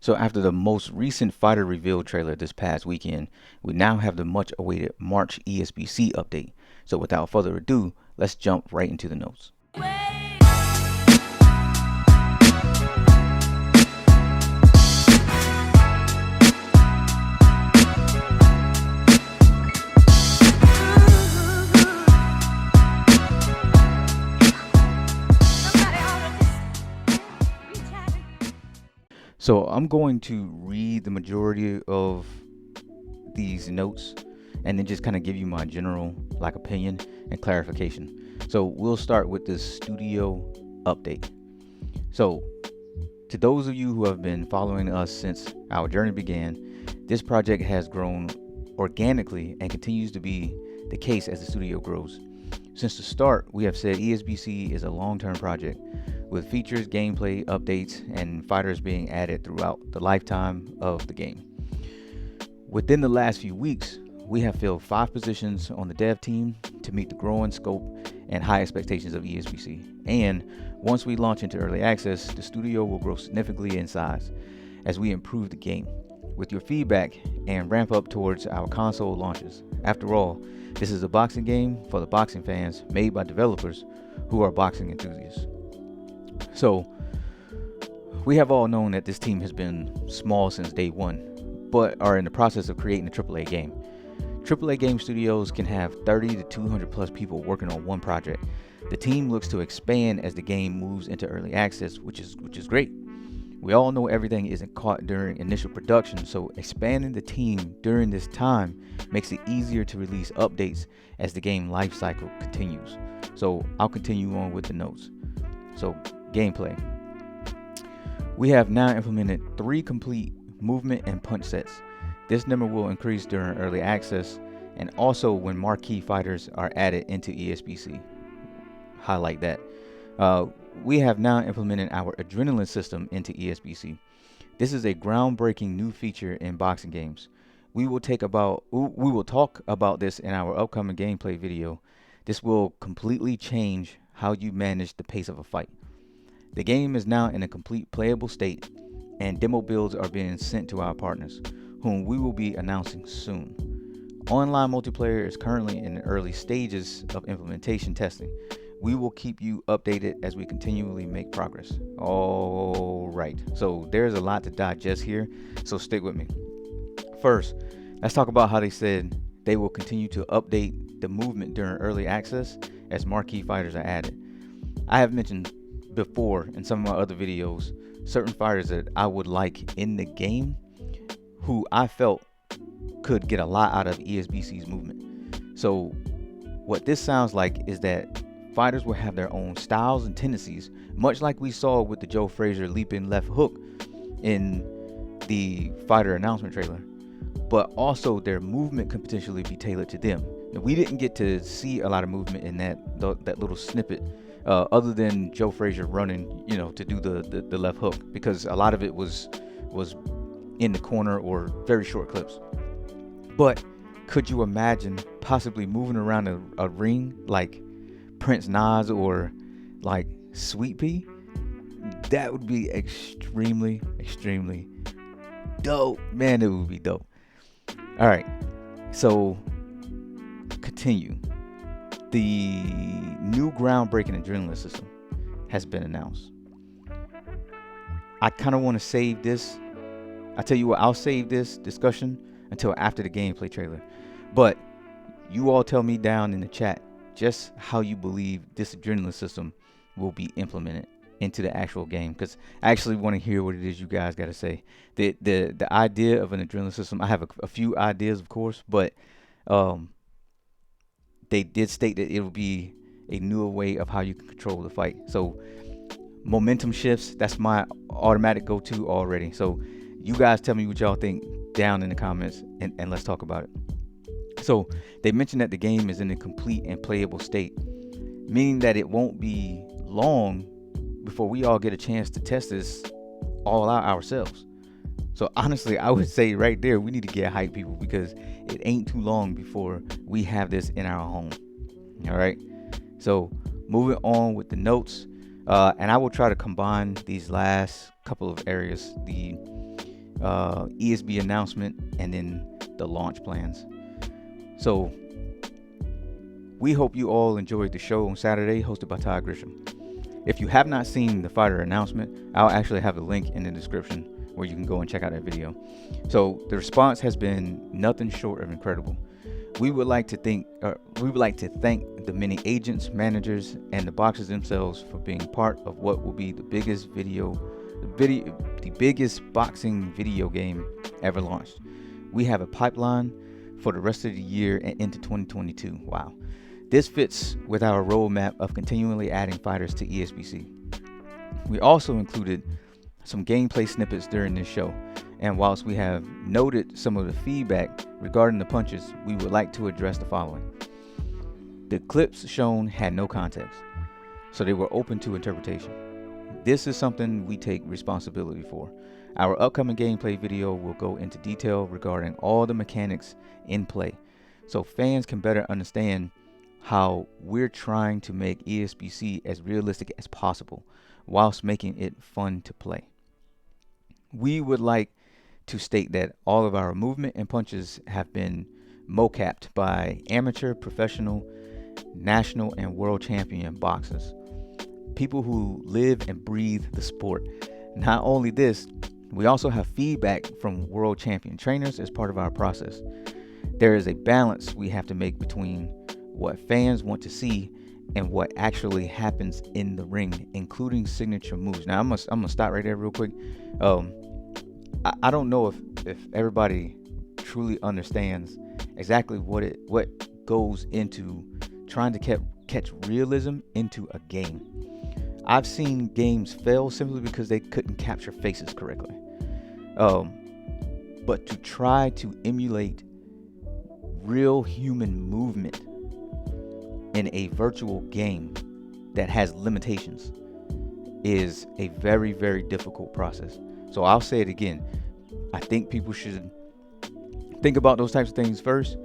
So after the most recent fighter reveal trailer this past weekend, we now have the much awaited March ESBC update. So without further ado, let's jump right into the notes. So I'm going to read the majority of these notes and then just kind of give you my general opinion and clarification. So we'll start with the studio update. So to those of you who have been following us since our journey began, this project has grown organically and continues to be the case as the studio grows. Since the start, we have said ESBC is a long-term project with features, gameplay, updates, and fighters being added throughout the lifetime of the game. Within the last few weeks, we have filled 5 positions on the dev team to meet the growing scope and high expectations of ESBC. And once we launch into early access, the studio will grow significantly in size as we improve the game with your feedback and ramp up towards our console launches. After all, this is a boxing game for the boxing fans made by developers who are boxing enthusiasts. So, we have all known that this team has been small since day one, but are in the process of creating a AAA game. AAA game studios can have 30 to 200 plus people working on one project. The team looks to expand as the game moves into early access, which is great. We all know everything isn't caught during initial production, so expanding the team during this time makes it easier to release updates as the game life cycle continues. So I'll continue on with the notes. So gameplay. We have now implemented 3 complete movement and punch sets. This number will increase during early access and also when marquee fighters are added into ESBC. Highlight that. We have now implemented our adrenaline system into ESBC. This is a groundbreaking new feature in boxing games. We will talk about this in our upcoming gameplay video. This will completely change how you manage the pace of a fight. The game is now in a complete playable state, and demo builds are being sent to our partners, whom we will be announcing soon. Online multiplayer is currently in the early stages of implementation testing. We will keep you updated as we continually make progress. All right, so there's a lot to digest here, so stick with me. First, let's talk about how they said they will continue to update the movement during early access as marquee fighters are added. I have mentioned before in some of my other videos certain fighters that I would like in the game who I felt could get a lot out of ESBC's movement. So what this sounds like is that fighters will have their own styles and tendencies, much like we saw with the Joe Frazier leaping left hook in the fighter announcement trailer, but also their movement could potentially be tailored to them. Now, we didn't get to see a lot of movement in that little snippet, other than Joe Frazier running, to do the left hook, because a lot of it was in the corner or very short clips. But could you imagine possibly moving around a ring like Prince Nas or like Sweet Pea? That would be extremely dope, man. It would be dope. All right, so continue. The new groundbreaking adrenaline system has been announced. I kind of want to save this. I tell you what, I'll save this discussion until after the gameplay trailer. But you all tell me down in the chat just how you believe this adrenaline system will be implemented into the actual game, because I actually want to hear what it is you guys got to say. The idea of an adrenaline system, I have a few ideas, of course, but they did state that it will be a newer way of how you can control the fight. So momentum shifts, that's my automatic go-to already. So you guys tell me what y'all think down in the comments, and let's talk about it. So they mentioned that the game is in a complete and playable state, meaning that it won't be long before we all get a chance to test this all out ourselves. So honestly, I would say right there, we need to get hype, people, because it ain't too long before we have this in our home. All right. So moving on with the notes, and I will try to combine these last couple of areas, the ESB announcement, and then the launch plans. So we hope you all enjoyed the show on Saturday, hosted by Todd Grisham. If you have not seen the fighter announcement, I'll actually have a link in the description where you can go and check out that video. So the response has been nothing short of incredible. We would like to thank the many agents, managers, and the boxers themselves for being part of what will be the biggest boxing video game ever launched. We have a pipeline for the rest of the year and into 2022. Wow. This fits with our roadmap of continually adding fighters to ESBC. We also included some gameplay snippets during this show, and whilst we have noted some of the feedback regarding the punches, we would like to address the following. The clips shown had no context, so they were open to interpretation. This is something we take responsibility for. Our upcoming gameplay video will go into detail regarding all the mechanics in play, so fans can better understand how we're trying to make ESBC as realistic as possible whilst making it fun to play. We would like to state that all of our movement and punches have been mocapped by amateur, professional, national, and world champion boxers, people who live and breathe the sport. Not only this, we also have feedback from world champion trainers as part of our process. There is a balance we have to make between what fans want to see and what actually happens in the ring, including signature moves. Now, I'm gonna stop right there real quick. I don't know if everybody truly understands exactly what goes into trying to catch realism into a game. I've seen games fail simply because they couldn't capture faces correctly. But to try to emulate real human movement in a virtual game that has limitations is a very, very difficult process. So I'll say it again. I think people should think about those types of things first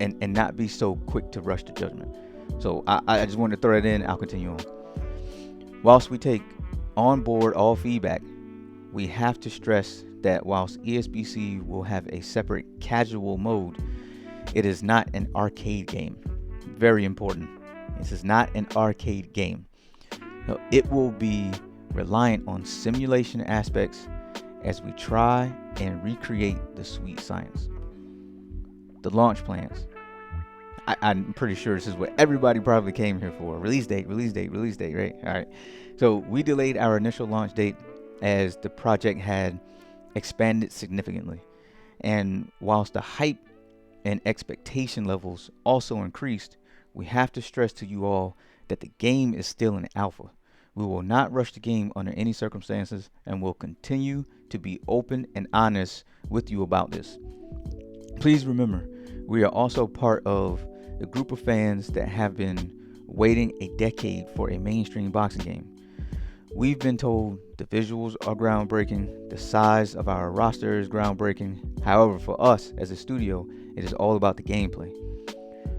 and not be so quick to rush to judgment. So I just wanted to throw that in. I'll continue on. Whilst we take on board all feedback, we have to stress that whilst ESBC will have a separate casual mode, it is not an arcade game. Very important. This is not an arcade game. No, it will be reliant on simulation aspects as we try and recreate the sweet science. The launch plans. I'm pretty sure this is what everybody probably came here for. Release date, right? All right. So we delayed our initial launch date as the project had expanded significantly. And whilst the hype and expectation levels also increased, we have to stress to you all that the game is still in alpha. We will not rush the game under any circumstances and will continue to be open and honest with you about this. Please remember, we are also part of the group of fans that have been waiting a decade for a mainstream boxing game. We've been told the visuals are groundbreaking, the size of our roster is groundbreaking. However, for us as a studio, it is all about the gameplay.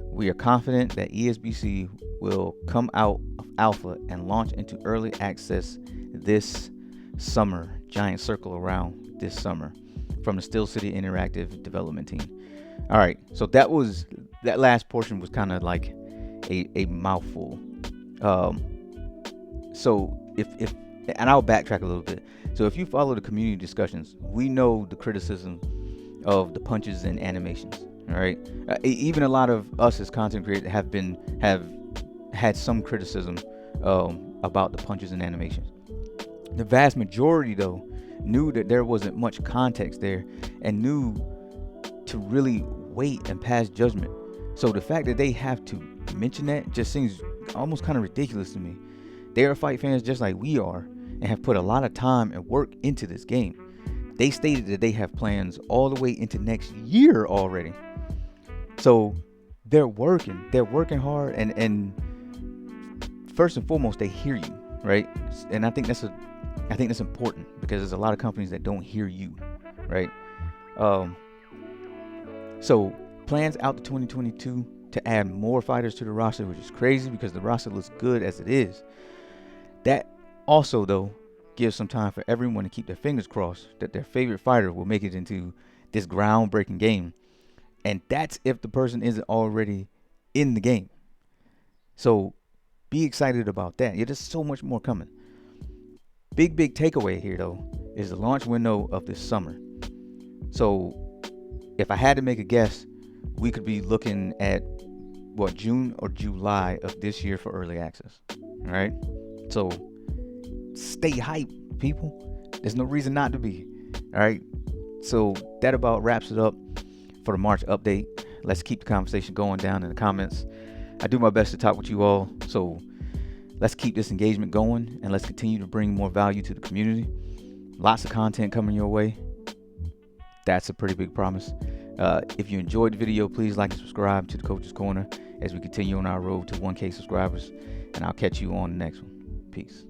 We are confident that ESBC will come out of alpha and launch into early access this summer. Giant circle around this summer from the Steel City Interactive development team. All right, so that last portion was kind of like a mouthful. So if and I'll backtrack a little bit. So if you follow the community discussions, we know the criticism of the punches and animations. All right, even a lot of us as content creators have had some criticism about the punches and animations. The vast majority, though, knew that there wasn't much context there and knew to really wait and pass judgment. So the fact that they have to mention that just seems almost kind of ridiculous to me. They are fight fans just like we are and have put a lot of time and work into this game. They stated that they have plans all the way into next year already. So they're working hard, and first and foremost, they hear you, right? And I think that's important because there's a lot of companies that don't hear you, right? So plans out to 2022 to add more fighters to the roster, which is crazy because the roster looks good as it is. That also, though, give some time for everyone to keep their fingers crossed that their favorite fighter will make it into this groundbreaking game. And that's if the person isn't already in the game. So be excited about that. Yeah, there's so much more coming. Big takeaway here, though, is the launch window of this summer. So if I had to make a guess, we could be looking at June or July of this year for early access. All right. So stay hyped, people. There's no reason not to be. All right. So that about wraps it up for the March update. Let's keep the conversation going down in the comments. I do my best to talk with you all. So let's keep this engagement going, and let's continue to bring more value to the community. Lots of content coming your way. That's a pretty big promise. If you enjoyed the video, please like and subscribe to the Coach's Corner as we continue on our road to 1K subscribers. And I'll catch you on the next one. Peace.